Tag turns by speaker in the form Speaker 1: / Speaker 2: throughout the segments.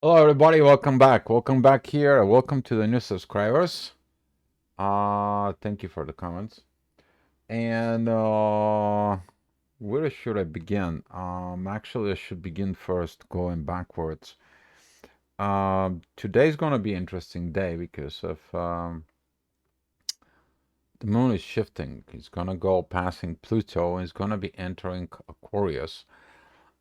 Speaker 1: Hello, everybody. Welcome back. Welcome back here. Welcome to the new subscribers. Thank you for the comments. And where should I begin? Actually, I should begin first going backwards. Today's gonna be an interesting day because of the moon is shifting. It's gonna go passing Pluto and it's gonna be entering Aquarius.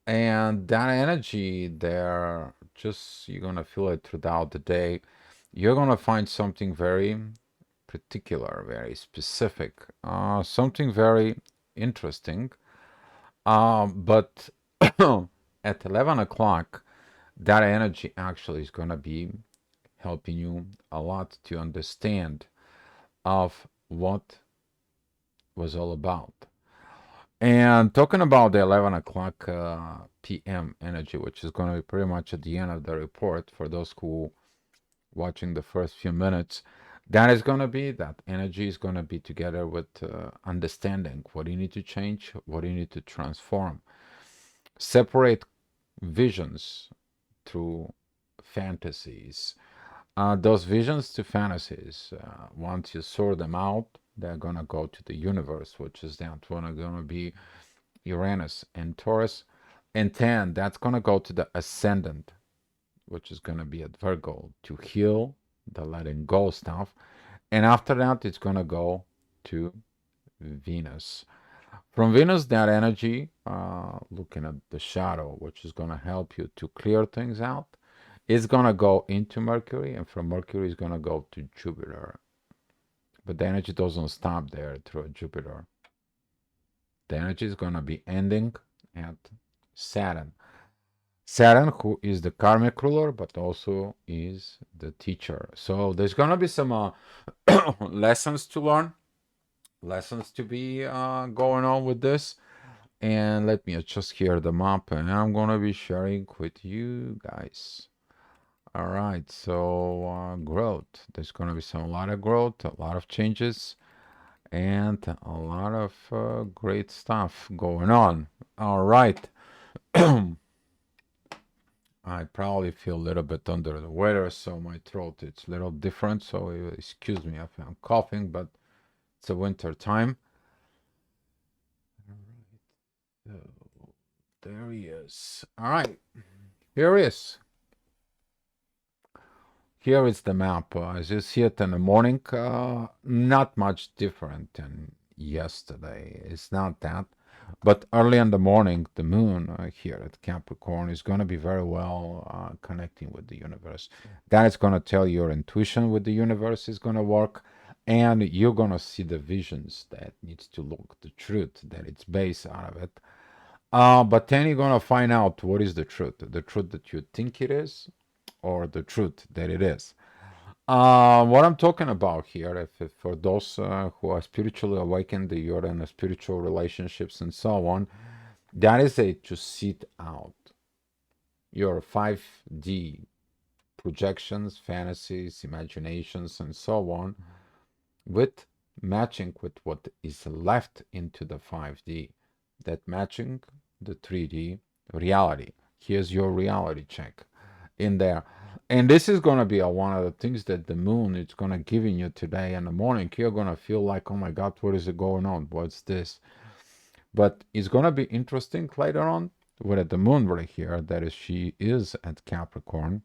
Speaker 1: And that energy there, just you're gonna feel it throughout the day. You're gonna find something very particular, very specific, something very interesting. But at 11 o'clock, that energy actually is gonna be helping you a lot to understand of what was all about. And talking about the 11 o'clock p.m. energy, which is going to be pretty much at the end of the report for those who watching the first few minutes, that is going to be, that energy is going to be together with understanding what you need to change, what you need to transform. Separate visions through fantasies. Those visions to fantasies, once you sort them out, they're going to go to the universe, which is that one going to be Uranus and Taurus. And 10, that's going to go to the ascendant, which is going to be at Virgo to heal the letting go stuff. And after that, it's going to go to Venus. From Venus, that energy, looking at the shadow, which is going to help you to clear things out, is going to go into Mercury. And from Mercury, is going to go to Jupiter. But the energy doesn't stop there through Jupiter. The energy is going to be ending at Saturn. Saturn, who is the karmic ruler, but also is the teacher. So there's going to be some lessons to learn, lessons to be going on with this. And let me adjust here the map, and I'm going to be sharing with you guys. All right, so growth. There's going to be a lot of growth, a lot of changes, and a lot of great stuff going on. All right. I probably feel a little bit under the weather, so my throat is a little different. So excuse me if I'm coughing, but it's a winter time. All right, so there he is. All right, here he is. Here is the map. As you see it in the morning, not much different than yesterday. It's not that. But early in the morning, the moon here at Capricorn is going to be very well connecting with the universe. That is going to tell your intuition with the universe is going to work, and you're going to see the visions that needs to look, the truth that it's based out of it. But then you're going to find out what is the truth that you think it is, or the truth that it is. What I'm talking about here, if for those who are spiritually awakened, you're in a spiritual relationships and so on, that is a to sit out your 5D projections, fantasies, imaginations, and so on, with matching with what is left into the 5D, that matching the 3D reality. Here's your reality check in there. And this is going to be one of the things that the moon is going to giving you today in the morning. You're going to feel like, oh my God, what is it going on? What's this? But it's going to be interesting later on with the moon right here. That is, she is at Capricorn.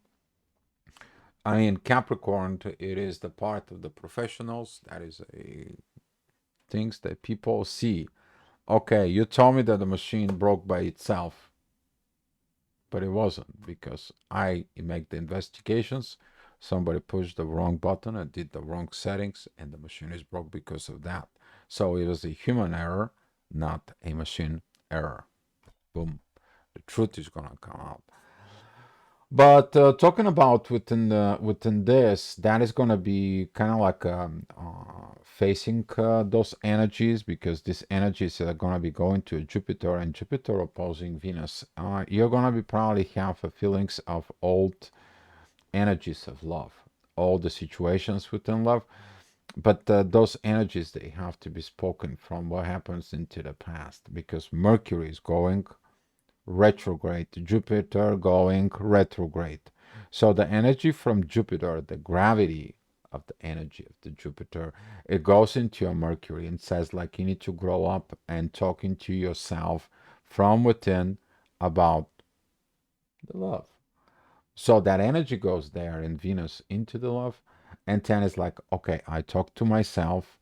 Speaker 1: I mean, Capricorn, it is the part of the professionals. That is a things that people see. Okay, you told me that the machine broke by itself, but it wasn't because I make the investigations. Somebody pushed the wrong button and did the wrong settings, and the machine is broke because of that. So it was a human error, not a machine error. Boom. The truth is gonna come out. But talking about within this, that is gonna be kind of like facing those energies, because these energies are gonna be going to Jupiter, and Jupiter opposing Venus. You're gonna be probably have feelings of old energies of love, all the situations within love, but those energies, they have to be spoken from what happens into the past, because Mercury is going retrograde, Jupiter going retrograde. So the energy from Jupiter, the gravity of the energy of the Jupiter, it goes into your Mercury and says like you need to grow up and talking to yourself from within about the love. So that energy goes there in Venus into the love. And 10 is like, okay, I talk to myself,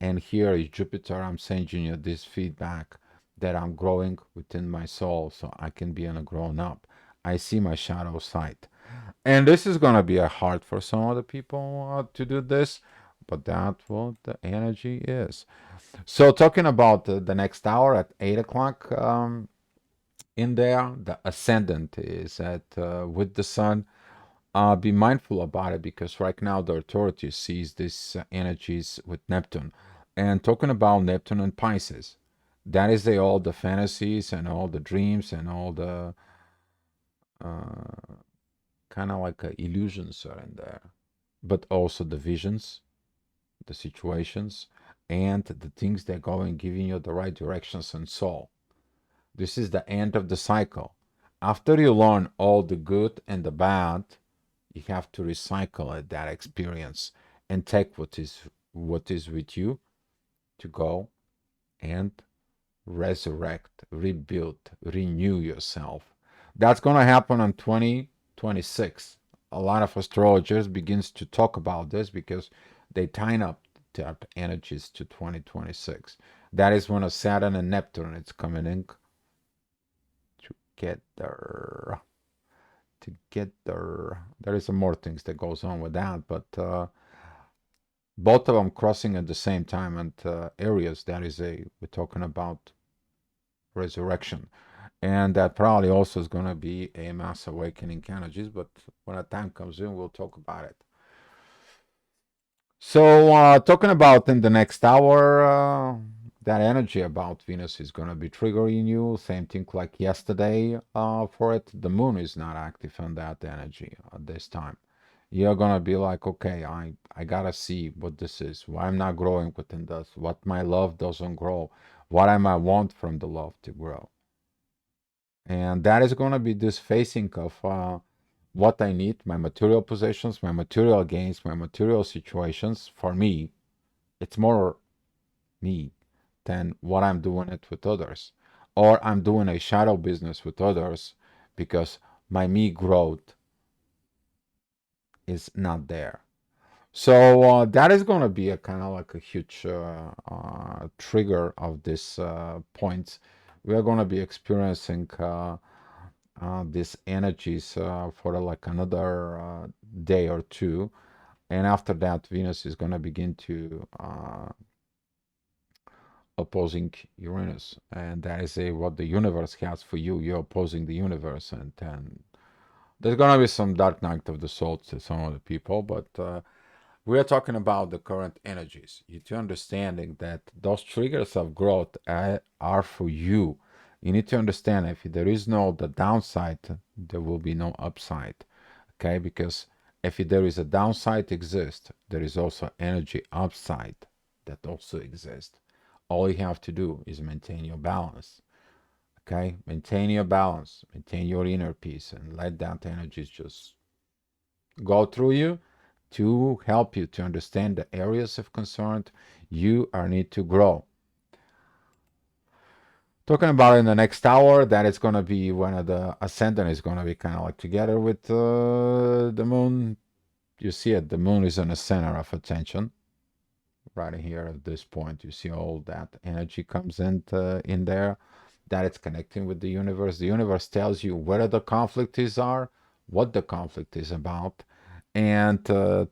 Speaker 1: and here is Jupiter. I'm sending you this feedback that I'm growing within my soul so I can be a grown up. I see my shadow side. And this is going to be a hard for some other people to do this, but that's what the energy is. So, talking about the next hour at 8 o'clock in there, the ascendant is at with the sun. Be mindful about it because right now the authorities sees these energies with Neptune. And talking about Neptune and Pisces, that is all the fantasies and all the dreams and all the uh, kind of like illusions are in there, but also the visions, the situations, and the things that go and giving you the right directions and soul. This is the end of the cycle. After you learn all the good and the bad, you have to recycle it, that experience, and take what is with you to go and resurrect, rebuild, renew yourself. That's going to happen in 2026. A lot of astrologers begins to talk about this because they tie up that energies to 2026. That is when a Saturn and Neptune is coming in together. Together. There is some more things that goes on with that, but both of them crossing at the same time and areas. That is we're talking about resurrection. And that probably also is going to be a mass awakening energies, but when that time comes in, we'll talk about it. So, talking about in the next hour, that energy about Venus is going to be triggering you. Same thing like yesterday for it. The moon is not active on that energy at this time. You're going to be like, okay, I got to see what this is, why I'm not growing within this, what my love doesn't grow, what I might want from the love to grow. And that is going to be this facing of what I need, my material possessions, my material gains, my material situations. For me, it's more me than what I'm doing it with others. Or I'm doing a shadow business with others because my me growth is not there. So that is going to be a kind of like a huge trigger of this points. We are going to be experiencing these energies for like another day or two. And after that, Venus is going to begin to opposing Uranus. And that is what the universe has for you. You're opposing the universe. And then there's going to be some dark night of the soul to some of the people. But we are talking about the current energies. You to understanding that those triggers of growth are for you. You need to understand if there is no the downside, there will be no upside. Okay, because if there is a downside exists, there is also energy upside that also exists. All you have to do is maintain your balance. Okay, maintain your balance, maintain your inner peace, and let that energy just go through you to help you to understand the areas of concern you are need to grow. Talking about in the next hour, that is going to be one of the ascendant is going to be kind of like together with the moon. You see it, the moon is in the center of attention. Right here at this point, you see all that energy comes in there, that it's connecting with the universe. The universe tells you where the conflict is are, what the conflict is about. And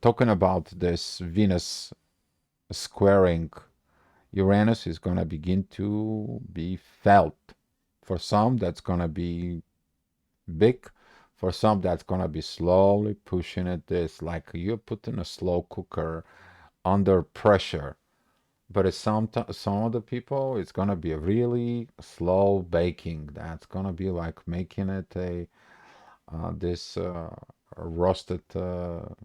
Speaker 1: talking about this Venus squaring Uranus is going to begin to be felt. For some, that's going to be big. For some, that's going to be slowly pushing it. This like you're putting a slow cooker under pressure. But it's some of the people, it's going to be a really slow baking. That's going to be like making it a this roasted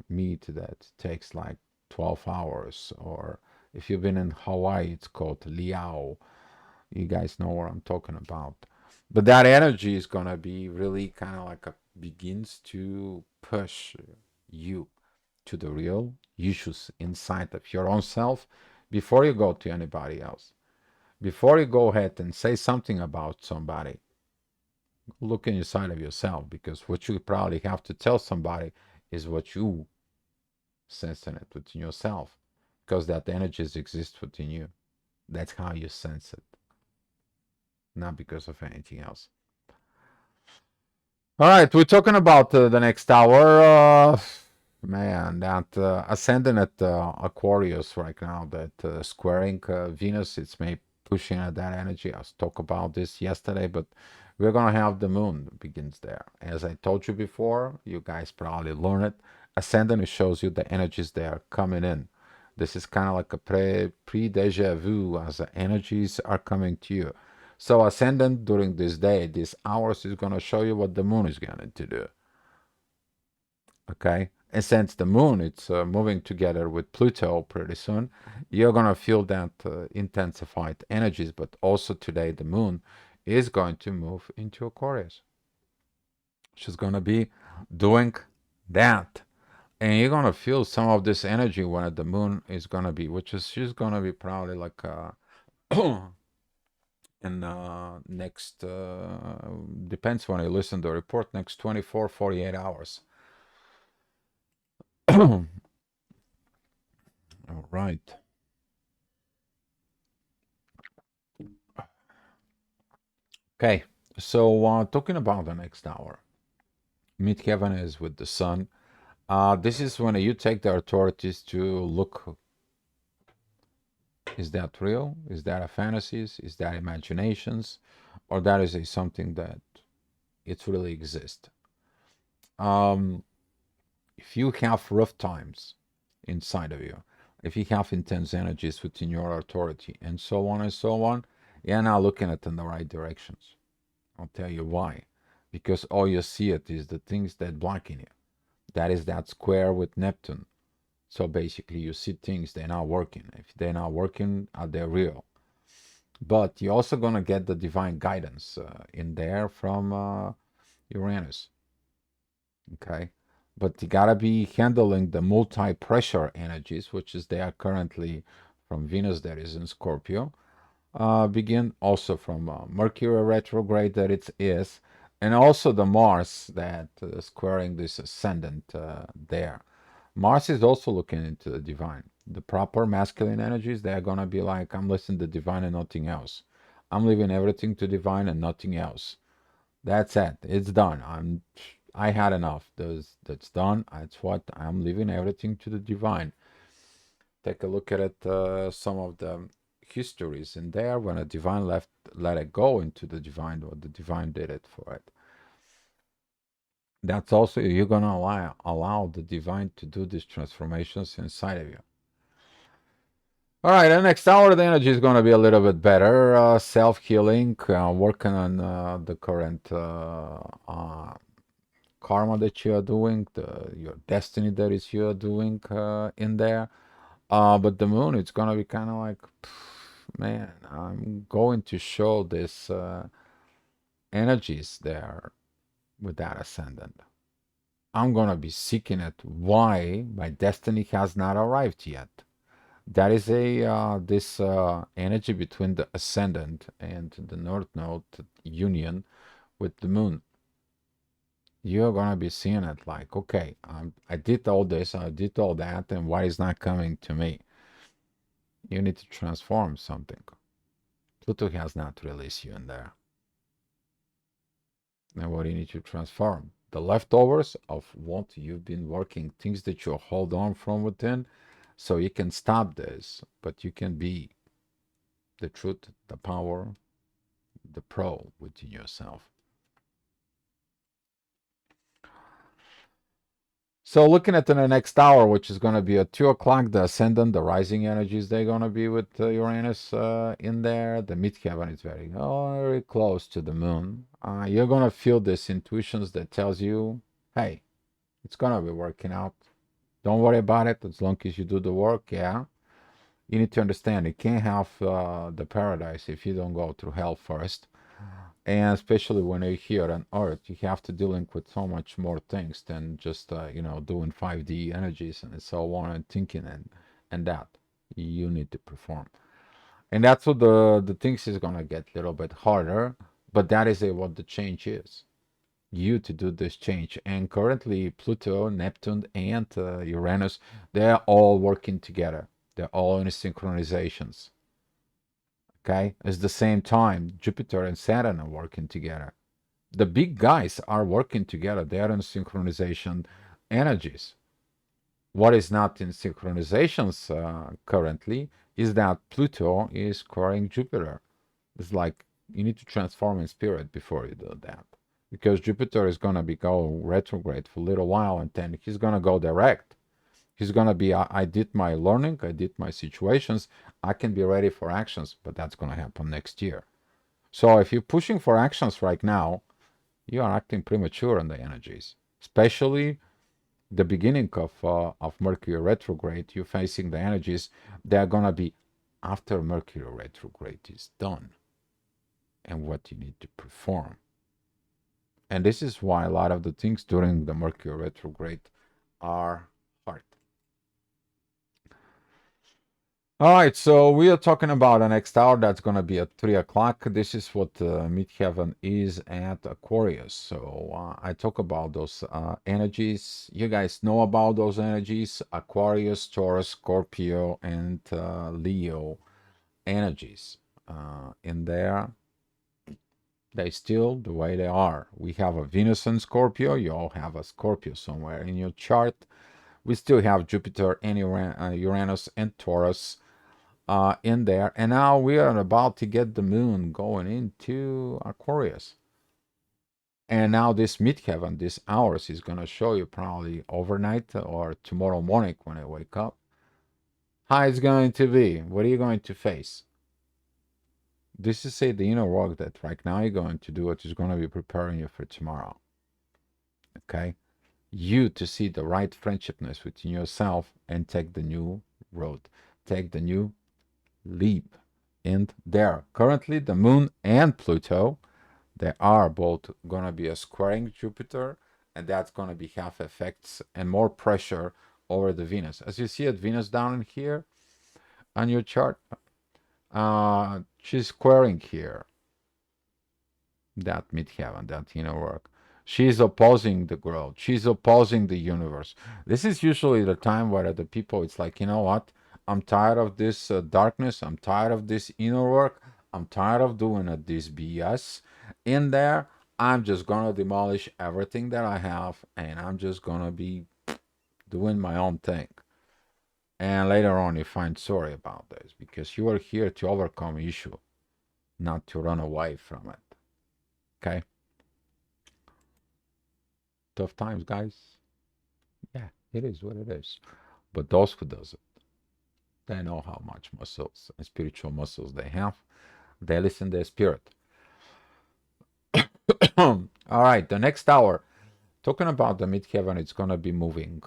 Speaker 1: meat that takes like 12 hours. Or if you've been in Hawaii, it's called liao. You guys know what I'm talking about. But that energy is going to be really kind of like a begins to push you to the real issues inside of your own self before you go to anybody else. Before you go ahead and say something about somebody, look inside of yourself, because what you probably have to tell somebody is what you sense in it within yourself, because that energies exist within you. That's how you sense it, not because of anything else. All right, we're talking about the next hour. Man, that ascending at Aquarius right now, that squaring Venus, it's maybe pushing at that energy. I was talk about this yesterday, but we're gonna have the moon begins there. As I told you before, you guys probably learned it. Ascendant, it shows you the energies that are coming in. This is kind of like a pre deja vu as the energies are coming to you. So ascendant during this day, these hours is going to show you what the moon is going to do. Okay, and since the moon it's moving together with Pluto pretty soon, you're going to feel that intensified energies. But also today, the moon is going to move into Aquarius. She's going to be doing that. And you're gonna feel some of this energy when the moon is gonna be, which is she's gonna be probably like in next depends when I listen to the report, next 24 48 hours. All right. Okay, so talking about the next hour, midheaven is with the sun. This is when you take the authorities to look, is that real, is that a fantasies, is that imaginations, or that is a something that it really exists. um if you have rough times inside of you, if you have intense energies within your authority, and so on and so on, you're not looking at in the right directions. I'll tell you why. Because all you see it is the things that block in you. That is that square with Neptune. So basically, you see things they're not working. If they're not working, are they real? But you're also gonna get the divine guidance in there from Uranus. Okay, but you gotta be handling the multi-pressure energies, which is they are currently from Venus that is in Scorpio, begin also from Mercury retrograde that it is, and also the Mars that squaring this ascendant there. Mars is also looking into the divine. The proper masculine energies, they are gonna be like, I'm listening to divine and nothing else. I'm leaving everything to divine and nothing else. That's it. It's done. I had enough. That's done. That's what I'm leaving everything to the divine. Take a look at it. Some of the histories in there when a divine let it go into the divine, or the divine did it for it. That's also you're gonna allow the divine to do these transformations inside of you. All right, the next hour the energy is gonna be a little bit better. Self healing, working on the current karma that you are doing, your destiny that is you are doing in there. But the moon, it's gonna be kind of like, man, I'm going to show this energies there with that ascendant. I'm gonna be seeking it. Why my destiny has not arrived yet? That is a this energy between the ascendant and the north node union with the moon. You're gonna be seeing it like, okay, I did all this, I did all that, and why is not coming to me? You need to transform something. Pluto has not released you in there. And what you need to transform? The leftovers of what you've been working, things that you hold on from within, so you can stop this, but you can be the truth, the power, the pro within yourself. So looking at the next hour, which is going to be at 2 o'clock, the ascendant, the rising energies, they're going to be with Uranus in there. The midheaven is very close to the moon. You're going to feel this intuitions that tells you, hey, it's going to be working out. Don't worry about it as long as you do the work. Yeah. You need to understand you can't have the paradise if you don't go through hell first. And especially when you're here on Earth, you have to dealing with so much more things than just doing 5D energies and so on and thinking and that you need to perform. And that's what the things is gonna get a little bit harder, but that is what the change is. You to do this change. And currently, Pluto, Neptune, and Uranus, they're all working together. They're all in synchronizations. Okay, at the same time, Jupiter and Saturn are working together. The big guys are working together. They are in synchronization energies. What is not in synchronizations currently is that Pluto is squaring Jupiter. It's like you need to transform in spirit before you do that. Because Jupiter is going to be go retrograde for a little while and then he's going to go direct. He's going to be, I did my learning, I did my situations, I can be ready for actions, but that's going to happen next year. So if you're pushing for actions right now, you are acting premature on the energies, especially the beginning of Mercury retrograde. You're facing the energies that are going to be after Mercury retrograde is done and what you need to perform. And this is why a lot of the things during the Mercury retrograde are hard. All right, so we are talking about the next hour. That's going to be at 3 o'clock. This is what midheaven is at Aquarius. So I talk about those energies. You guys know about those energies: Aquarius, Taurus, Scorpio, and Leo energies. In there, they still the way they are. We have a Venus in Scorpio. You all have a Scorpio somewhere in your chart. We still have Jupiter and Uranus and Taurus in there. And now we are about to get the moon going into Aquarius. And now this midheaven, this hours, is going to show you probably overnight or tomorrow morning when I wake up how it's going to be. What are you going to face? This is the inner work that right now you're going to do. It is going to be preparing you for tomorrow. Okay? You to see the right friendshipness within yourself and take the new road. Take the new leap. And there, currently the moon and Pluto, they are both going to be a squaring Jupiter, and that's going to be half effects and more pressure over the Venus. As you see at Venus down in here on your chart, she's squaring here, that midheaven, that inner work. She's opposing the growth. She's opposing the universe. This is usually the time where the people, it's like, you know what? I'm tired of this darkness. I'm tired of this inner work. I'm tired of doing this BS in there. I'm just going to demolish everything that I have and I'm just going to be doing my own thing. And later on, you find sorry about this because you are here to overcome issue, not to run away from it. Okay? Tough times, guys. Yeah, it is what it is. But those who does it, they know how much muscles and spiritual muscles they have. They listen to their spirit. All right, the next hour, talking about the midheaven, it's gonna be moving.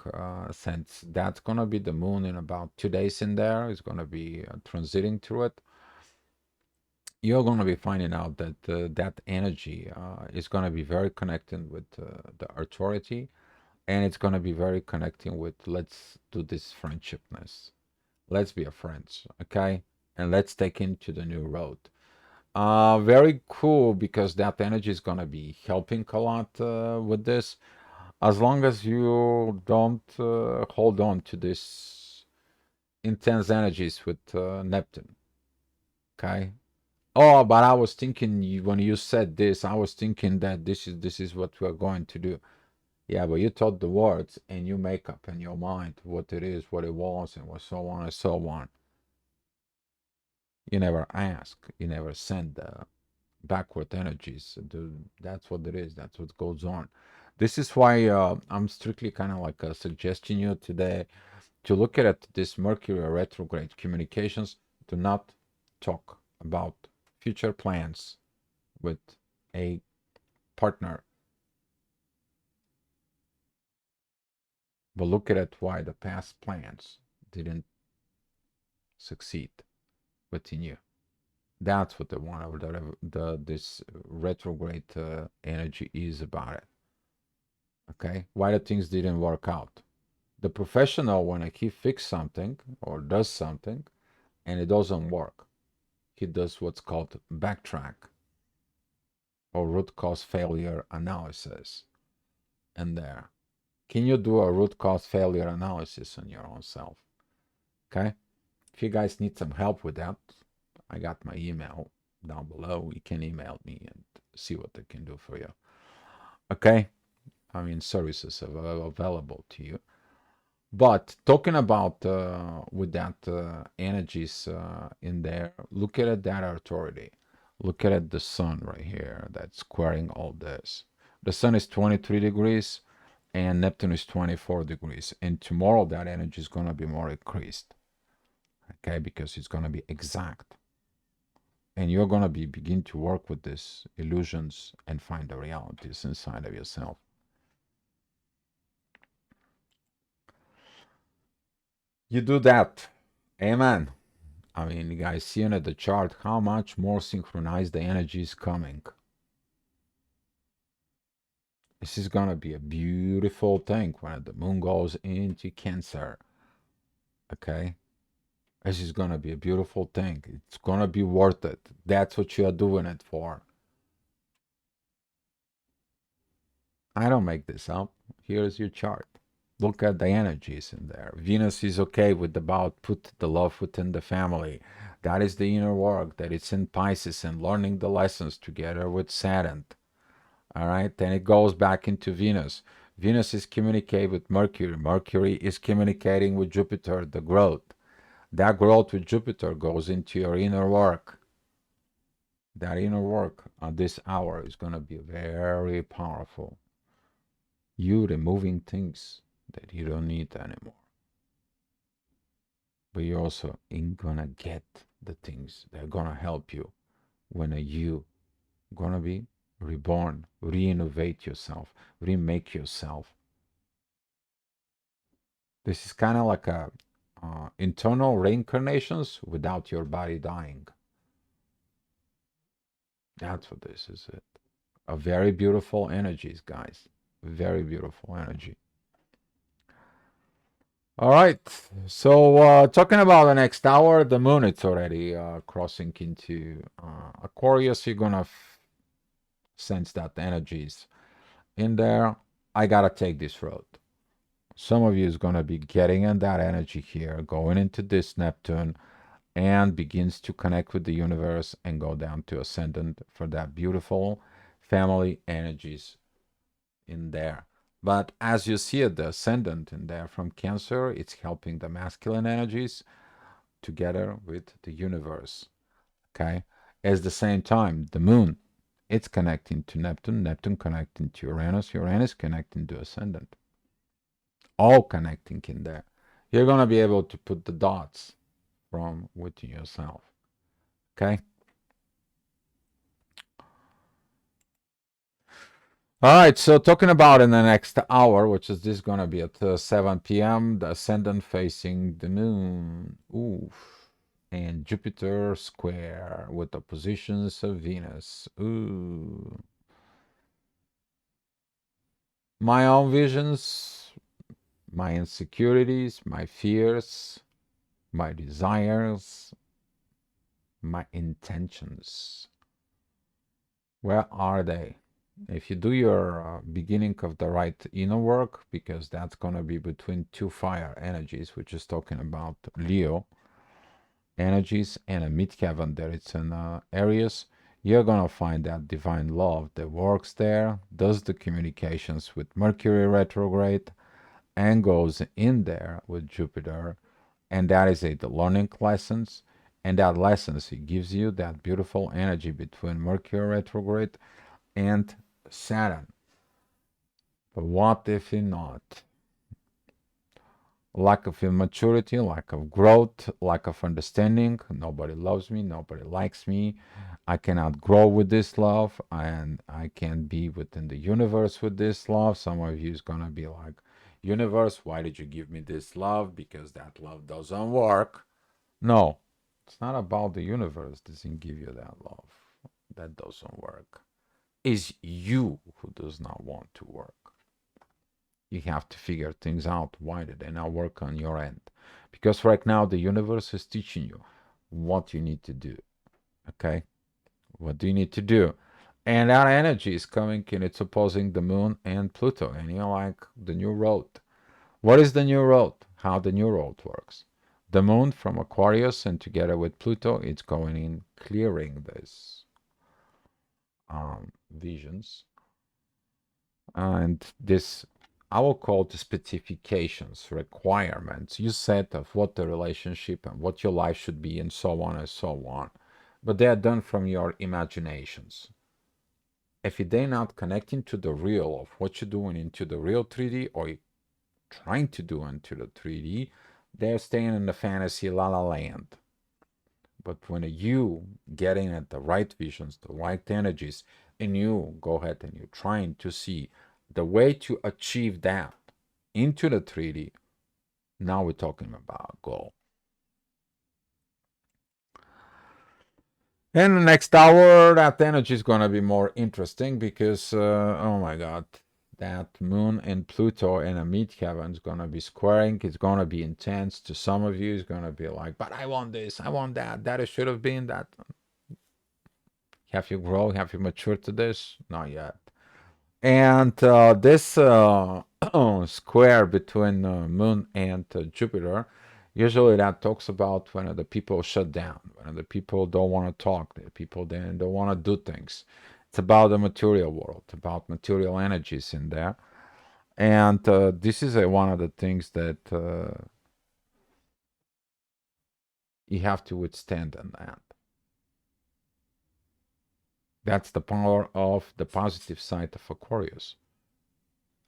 Speaker 1: Since that's gonna be the moon in about 2 days in there, it's gonna be transiting through it. You're gonna be finding out that that energy is gonna be very connected with the authority, and it's gonna be very connecting with let's do this friendshipness. Let's be a friends, okay? And let's take into the new road. Very cool because that energy is gonna be helping a lot with this. As long as you don't hold on to this intense energies with Neptune, okay? Oh, but I was thinking when you said this, I was thinking that this is what we're going to do. Yeah, but you taught the words and you make up in your mind what it is, what it was, and what so on and so on. You never ask, you never send backward energies. That's what it is. That's what goes on. This is why I'm strictly kind of like suggesting you today to look at this Mercury retrograde communications. Do not talk about future plans with a partner, but look at why the past plans didn't succeed within you. That's what the one of the this retrograde energy is about it. Okay, why the things didn't work out. The professional, when he fix something or does something and it doesn't work, he does what's called backtrack or root cause failure analysis. And there, can you do a root cause failure analysis on your own self? Okay. If you guys need some help with that, I got my email down below. You can email me and see what I can do for you. Okay. I mean, services are available to you. But talking about with that energies in there, look at that authority. Look at it, the sun right here that's squaring all this. The sun is 23 degrees and Neptune is 24 degrees. And tomorrow that energy is going to be more increased. Okay, because it's going to be exact. And you're going to be begin to work with these illusions and find the realities inside of yourself. You do that. Amen. I mean, you guys see in the chart how much more synchronized the energy is coming. This is gonna be a beautiful thing when the moon goes into Cancer. Okay? This is gonna be a beautiful thing. It's gonna be worth it. That's what you are doing it for. I don't make this up. Here's your chart. Look at the energies in there. Venus is okay with about put the love within the family. That is the inner work that it's in Pisces and learning the lessons together with Saturn. All right, then it goes back into Venus. Venus is communicating with Mercury. Mercury is communicating with Jupiter, the growth. That growth with Jupiter goes into your inner work. That inner work at this hour is going to be very powerful. You removing things that you don't need anymore. But you're also going to get the things that are going to help you when you going to be reborn, reinnovate yourself, remake yourself. This is kind of like a internal reincarnations without your body dying. That's what this is. It. A very beautiful energies, guys. Very beautiful energy. All right. So talking about the next hour, the moon it's already crossing into Aquarius. You're gonna sense that energies in there. I gotta take this road. Some of you is gonna be getting in that energy here, going into this Neptune, and begins to connect with the universe and go down to ascendant for that beautiful family energies in there. But as you see it, the ascendant in there from Cancer, it's helping the masculine energies together with the universe. Okay. At the same time, the moon, it's connecting to Neptune, Neptune connecting to Uranus, Uranus connecting to ascendant. All connecting in there. You're going to be able to put the dots from within yourself. Okay. All right, so talking about in the next hour, which is this going to be at 7 p.m., the ascendant facing the moon. Oof. And Jupiter square with the positions of Venus. Ooh. My own visions, my insecurities, my fears, my desires, my intentions. Where are they? If you do your beginning of the right inner work, because that's going to be between two fire energies, which is talking about Leo energies and a midheaven that it's in Aries, you're going to find that divine love that works there, does the communications with Mercury retrograde, and goes in there with Jupiter. And that is the learning lessons. And that lessons, it gives you that beautiful energy between Mercury retrograde and Saturn. But what if not? Lack of immaturity, lack of growth, lack of understanding. Nobody loves me, nobody likes me. I cannot grow with this love, and I can't be within the universe with this love. Some of you is gonna be like, universe, why did you give me this love? Because that love doesn't work. No, It's not about the universe doesn't give you that love. That doesn't work. It's you who does not want to work. You have to figure things out. Why did they not work on your end? Because right now the universe is teaching you what you need to do. Okay? What do you need to do? And that energy is coming and it's opposing the moon and Pluto. And you're like, the new road. What is the new road? How the new road works. The moon from Aquarius and together with Pluto, it's going in clearing this visions. And this, I will call the specifications, requirements you set of what the relationship and what your life should be and so on and so on. But they are done from your imaginations. If they're not connecting to the real of what you're doing into the real 3D or trying to do into the 3D, they're staying in the fantasy la la land. But when you getting at the right visions, the right energies, and you go ahead and you're trying to see the way to achieve that into the 3D, now we're talking about a goal. And the next hour, that energy is going to be more interesting because, oh my God, that moon and Pluto in a meet heaven is going to be squaring. It's going to be intense. To some of you, it's going to be like, but I want this, I want that. That it should have been that. Have you grown? Have you matured to this? Not yet. And this square between Moon and Jupiter, usually that talks about when the people shut down, when the people don't want to talk, the people then don't want to do things. It's about the material world, about material energies in there. And this is one of the things that you have to withstand in that. That's the power of the positive side of Aquarius.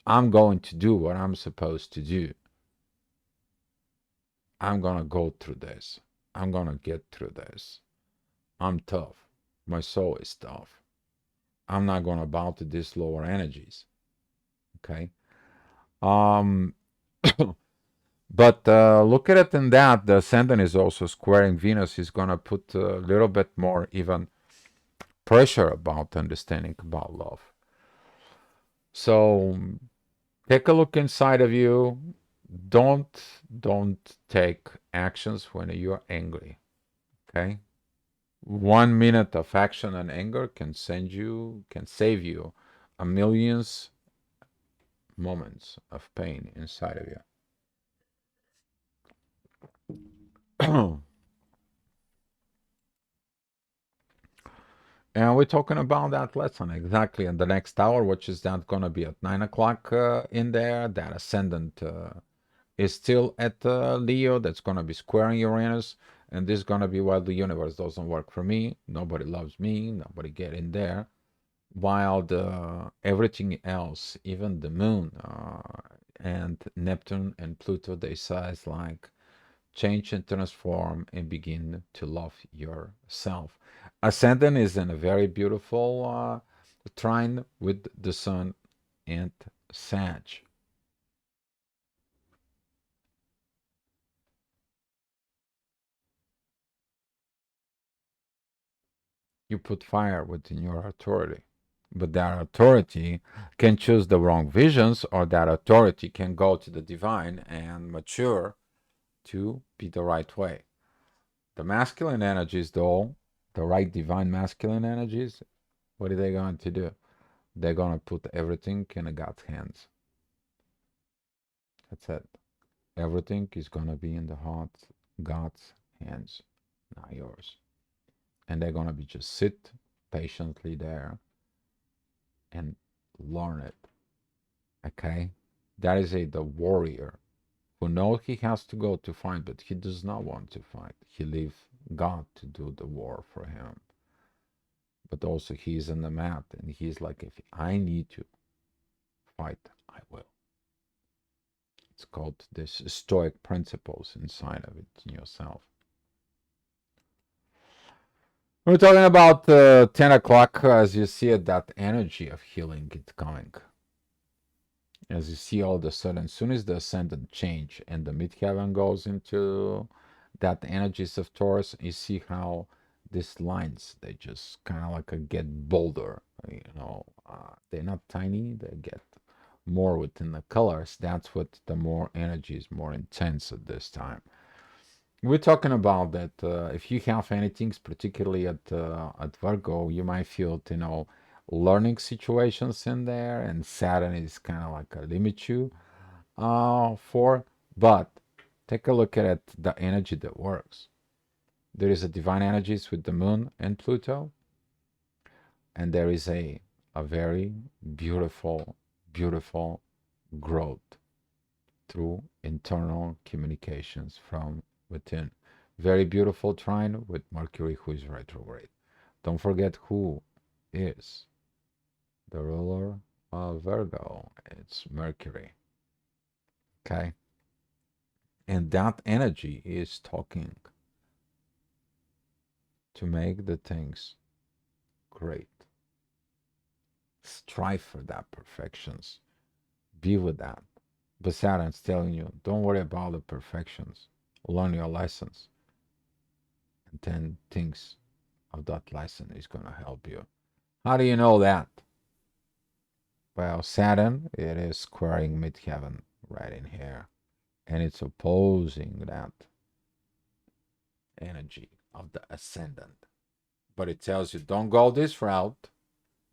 Speaker 1: I'm going to do what I'm supposed to do. I'm going to go through this. I'm going to get through this. I'm tough. My soul is tough. I'm not going to bow to these lower energies. Okay. Um, but look at it in that the ascendant is also squaring Venus is going to put a little bit more even pressure about understanding about love. So take a look inside of you. Don't take actions when you're angry. Okay? 1 minute of action and anger can save you a millions moments of pain inside of you. And we're talking about that lesson exactly in the next hour, which is that going to be at 9 o'clock in there. That ascendant is still at Leo. That's going to be squaring Uranus. And this is going to be why the universe doesn't work for me. Nobody loves me. Nobody get in there. While everything else, even the moon and Neptune and Pluto, they size like change and transform and begin to love yourself. Ascendant is in a very beautiful trine with the Sun and Sag. You put fire within your authority. But that authority can choose the wrong visions, or that authority can go to the divine and mature to be the right way. The masculine energies, though, the right divine masculine energies, what are they going to do? They're going to put everything in God's hands. That's it. Everything is going to be in the heart, God's hands, not yours. And they're going to be just sit patiently there and learn it. Okay? That is the warrior who knows he has to go to fight, but he does not want to fight. He leaves God to do the war for him. But also he's on the mat and he's like, if I need to fight, I will. It's called this stoic principles inside of it in yourself. We're talking about 10 o'clock. As you see it, that energy of healing is coming. As you see all of a sudden, as soon as the ascendant change and the midheaven goes into that energies of Taurus, you see how these lines, they just kind of like get bolder, they're not tiny, they get more within the colors. That's what the more energy is more intense at this time. We're talking about that if you have anything, particularly at Virgo, you might feel, learning situations in there, and Saturn is kind of like a limit you for. But take a look at it, the energy that works. There is a divine energies with the Moon and Pluto, and there is a very beautiful, beautiful growth through internal communications from within. Very beautiful trine with Mercury, who is retrograde. Don't forget who is the ruler of Virgo. It's Mercury. Okay? And that energy is talking to make the things great. Strive for that perfections. Be with that. But Saturn's telling you, don't worry about the perfections. Learn your lessons. And then things of that lesson is going to help you. How do you know that? Well, Saturn, it is squaring midheaven right in here. And it's opposing that energy of the ascendant. But it tells you, don't go this route.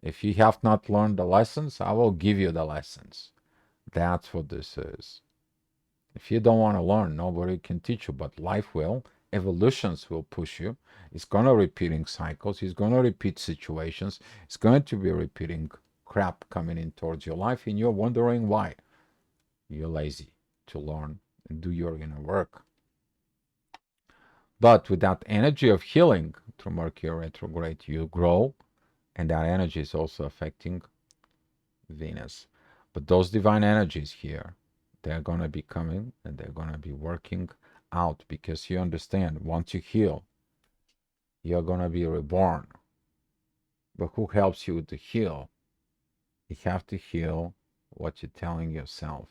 Speaker 1: If you have not learned the lessons, I will give you the lessons. That's what this is. If you don't want to learn, nobody can teach you, but life will. Evolutions will push you. It's going to repeating cycles. It's going to repeat situations. It's going to be repeating crap coming in towards your life, and you're wondering why. You're lazy to learn and do your inner work. But with that energy of healing through Mercury retrograde, you grow, and that energy is also affecting Venus. But those divine energies here, they're going to be coming and they're going to be working out, because you understand, once you heal, you're going to be reborn. But who helps you to heal? You have to heal what you're telling yourself.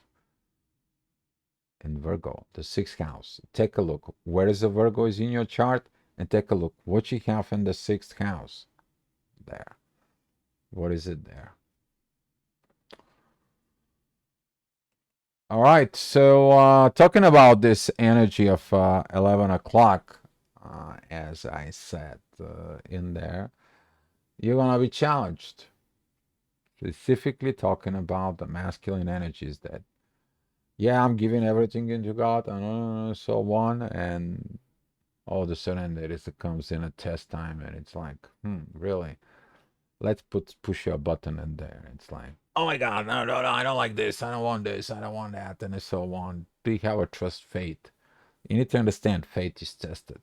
Speaker 1: In Virgo, the sixth house, take a look. Where is the Virgo is in your chart? And take a look what you have in the sixth house. There. What is it there? All right, so talking about this energy of 11 o'clock, as I said in there, you're going to be challenged. Specifically talking about the masculine energies that, yeah, I'm giving everything into God and so on. And all of a sudden, comes in a test time, and it's like, really? Let's push a button in there. It's like, oh my God, no, no, no, I don't like this. I don't want this. I don't want that, and so on. Do you have a trust faith? You need to understand faith is tested.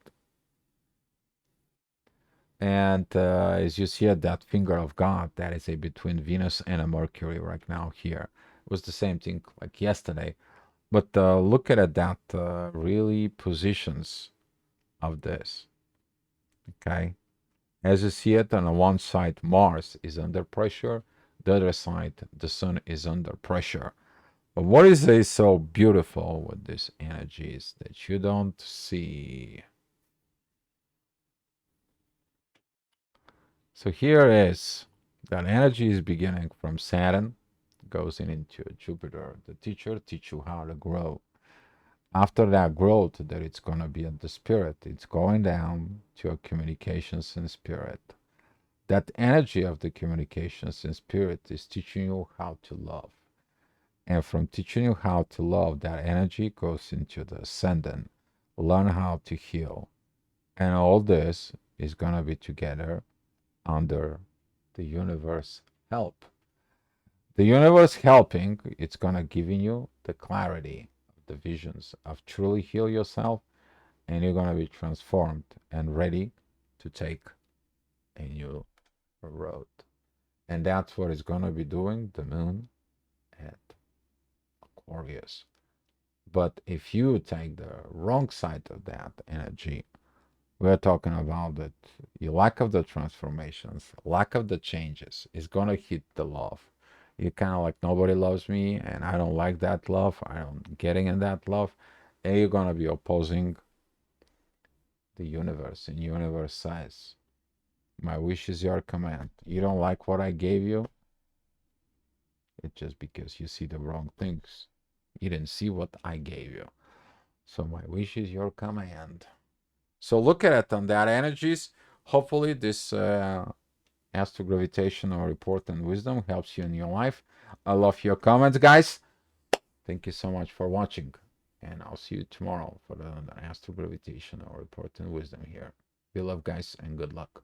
Speaker 1: And as you see at that finger of God, that is a between Venus and a Mercury right now here. It was the same thing like yesterday. But look at it, that really positions of this. Okay. As you see it, on one side, Mars is under pressure. The other side, the Sun is under pressure. But what is so beautiful with these energies that you don't see? So here is that energy is beginning from Saturn, goes into Jupiter. The teacher teach you how to grow. After that growth, that it's going to be at the spirit. It's going down to a communications in spirit. That energy of the communications in spirit is teaching you how to love. And from teaching you how to love, that energy goes into the ascendant. Learn how to heal. And all this is going to be together under the universe help. The universe helping, it's going to giving you the clarity of the visions of truly heal yourself, and you're going to be transformed and ready to take a new road. And that's what it's going to be doing, the moon at Aquarius. But if you take the wrong side of that energy, we're talking about that your lack of the transformations, lack of the changes is going to hit the love. You're kind of like, nobody loves me, and I don't like that love. I don't getting in that love. And you're going to be opposing the universe, and universe says, my wish is your command. You don't like what I gave you? It's just because you see the wrong things. You didn't see what I gave you. So my wish is your command. So look at it on that energies. Hopefully this astrogravitational report and wisdom helps you in your life. I love your comments, guys. Thank you so much for watching. And I'll see you tomorrow for the astrogravitational report and wisdom here. Be love, guys, and good luck.